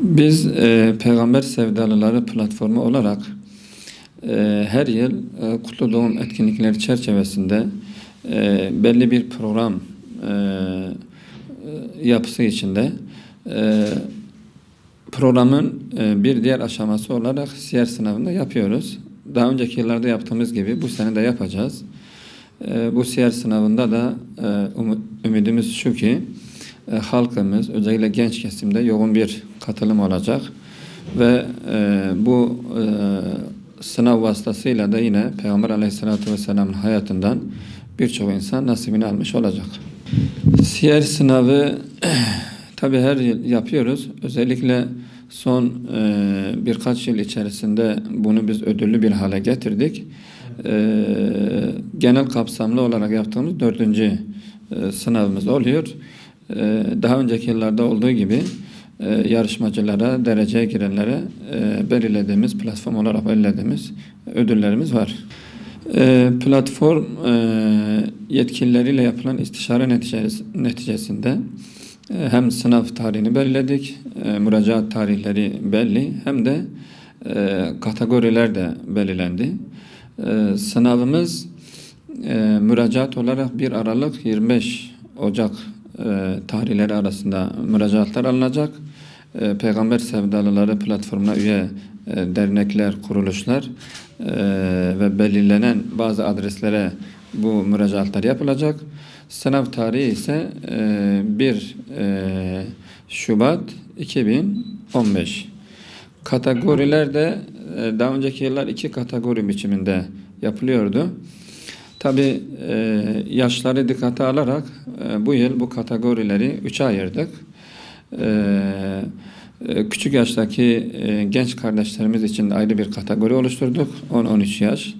Biz Peygamber Sevdalıları platformu olarak her yıl Kutlu Doğum etkinlikleri çerçevesinde belli bir program yapısı içinde programın bir diğer aşaması olarak siyer sınavını yapıyoruz. Daha önceki yıllarda yaptığımız gibi bu sene de yapacağız. Bu siyer sınavında da ümidimiz şu ki halkımız, özellikle genç kesimde yoğun bir katılım olacak ve bu sınav vasıtasıyla da yine Peygamber Aleyhisselatü Vesselam'ın hayatından birçok insan nasibini almış olacak. Siyer sınavı tabi her yıl yapıyoruz. Özellikle son birkaç yıl içerisinde bunu biz ödüllü bir hale getirdik. Genel kapsamlı olarak yaptığımız 4. sınavımız oluyor. Daha önceki yıllarda olduğu gibi yarışmacılara, dereceye girenlere belirlediğimiz, platform olarak belirlediğimiz ödüllerimiz var. Platform yetkilileriyle yapılan istişare neticesinde hem sınav tarihini belirledik, müracaat tarihleri belli, hem de kategoriler de belirlendi. Sınavımız müracaat olarak 1 Aralık 25 Ocak tarihleri arasında müracaatlar alınacak. Peygamber Sevdalıları platformuna üye dernekler, kuruluşlar ve belirlenen bazı adreslere bu müracaatlar yapılacak. Sınav tarihi ise 1 Şubat 2015. Kategoriler de daha önceki yıllar 2 kategori biçiminde yapılıyordu. Tabi yaşları dikkate alarak bu yıl bu kategorileri 3'e ayırdık. Küçük yaştaki genç kardeşlerimiz için ayrı bir kategori oluşturduk. 10-13 yaş,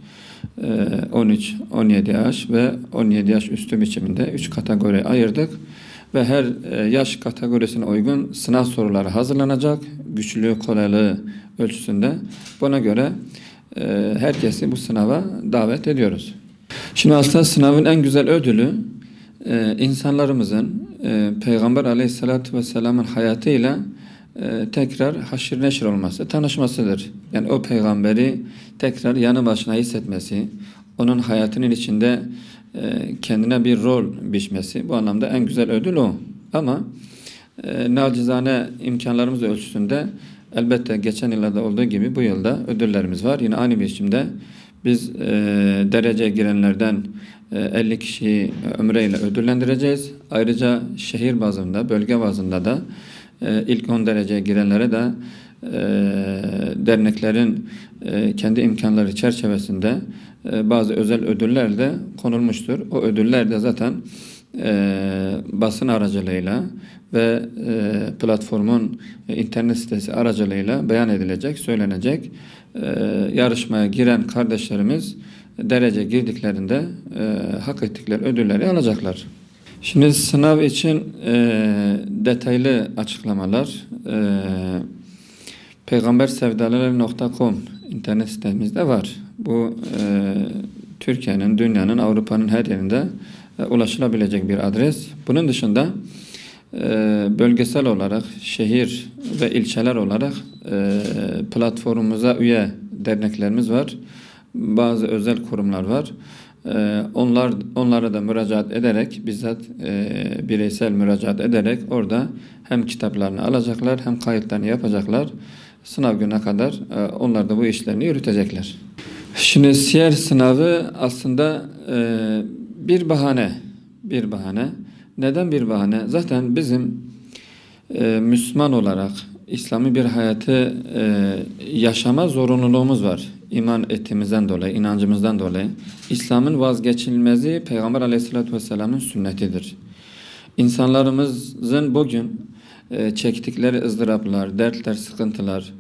13-17 yaş ve 17 yaş üstü biçiminde 3 kategori ayırdık. Ve her yaş kategorisine uygun sınav soruları hazırlanacak. Güçlüğü, kolaylığı ölçüsünde. Buna göre herkesi bu sınava davet ediyoruz. Şimdi aslında sınavın en güzel ödülü insanlarımızın Peygamber Aleyhisselatü Vesselam'ın hayatıyla tekrar haşir neşir olması, tanışmasıdır. Yani o peygamberi tekrar yanı başına hissetmesi, onun hayatının içinde kendine bir rol biçmesi, bu anlamda en güzel ödül o. Ama nacizane imkanlarımız ölçüsünde elbette geçen yıllarda olduğu gibi bu yılda ödüllerimiz var. Yine aynı biçimde biz dereceye girenlerden 50 kişiyi ömreyle ödüllendireceğiz. Ayrıca şehir bazında, bölge bazında da ilk 10 dereceye girenlere de derneklerin kendi imkanları çerçevesinde bazı özel ödüller de konulmuştur. O ödüller de zaten basın aracılığıyla ve platformun internet sitesi aracılığıyla beyan edilecek, söylenecek. Yarışmaya giren kardeşlerimiz derece girdiklerinde hak ettikleri ödülleri alacaklar. Şimdi sınav için detaylı açıklamalar peygambersevdalıları.com internet sitemizde var. Bu Türkiye'nin, dünyanın, Avrupa'nın her yerinde ulaşılabilecek bir adres. Bunun dışında bölgesel olarak şehir ve ilçeler olarak platformumuza üye derneklerimiz var. Bazı özel kurumlar var. Onlara da müracaat ederek, bizzat bireysel müracaat ederek orada hem kitaplarını alacaklar hem kayıtlarını yapacaklar. Sınav gününe kadar onlar da bu işlerini yürütecekler. Şimdi siyer sınavı aslında bir bahane. Bir bahane. Neden bir bahane? Zaten bizim Müslüman olarak İslami bir hayatı yaşama zorunluluğumuz var. İman ettiğimizden dolayı, inancımızdan dolayı. İslam'ın vazgeçilmezi Peygamber Aleyhisselatü Vesselam'ın sünnetidir. İnsanlarımızın bugün çektikleri ızdıraplar, dertler, sıkıntılar,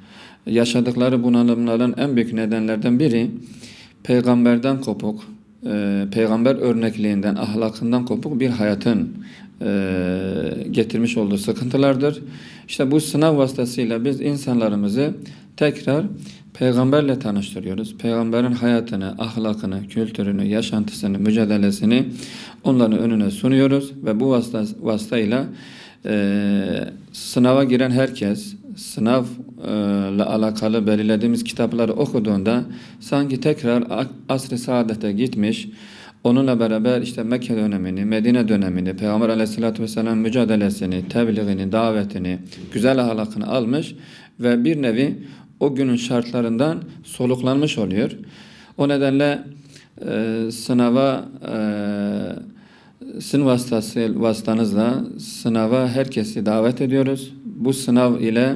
yaşadıkları bunalımların en büyük nedenlerden biri peygamberden kopuk, peygamber örnekliğinden, ahlakından kopuk bir hayatın getirmiş olduğu sıkıntılardır. İşte bu sınav vasıtasıyla biz insanlarımızı tekrar peygamberle tanıştırıyoruz. Peygamberin hayatını, ahlakını, kültürünü, yaşantısını, mücadelesini onların önüne sunuyoruz ve bu vasıtayla Sınava giren herkes sınavla alakalı belirlediğimiz kitapları okuduğunda sanki tekrar asr-ı saadete gitmiş, onunla beraber işte Mekke dönemini, Medine dönemini, Peygamber Aleyhisselatü Vesselam mücadelesini, tebliğini, davetini, güzel ahlakını almış ve bir nevi o günün şartlarından soluklanmış oluyor. O nedenle sizin vasıtanızla sınava herkesi davet ediyoruz. Bu sınav ile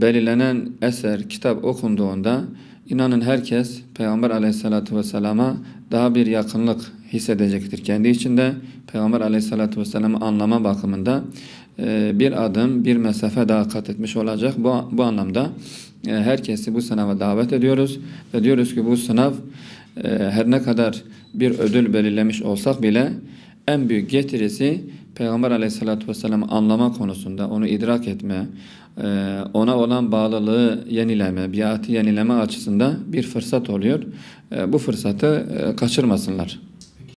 belirlenen eser, kitap okunduğunda inanın herkes Peygamber Aleyhisselatü Vesselam'a daha bir yakınlık hissedecektir kendi içinde. Peygamber Aleyhisselatü Vesselam'ı anlama bakımında bir adım, bir mesafe daha kat etmiş olacak. Bu anlamda herkesi bu sınava davet ediyoruz ve diyoruz ki bu sınav her ne kadar bir ödül belirlemiş olsak bile en büyük getirisi Peygamber Aleyhisselatü Vesselam'ı anlama konusunda, onu idrak etme, ona olan bağlılığı yenileme, biatı yenileme açısından bir fırsat oluyor. Bu fırsatı kaçırmasınlar.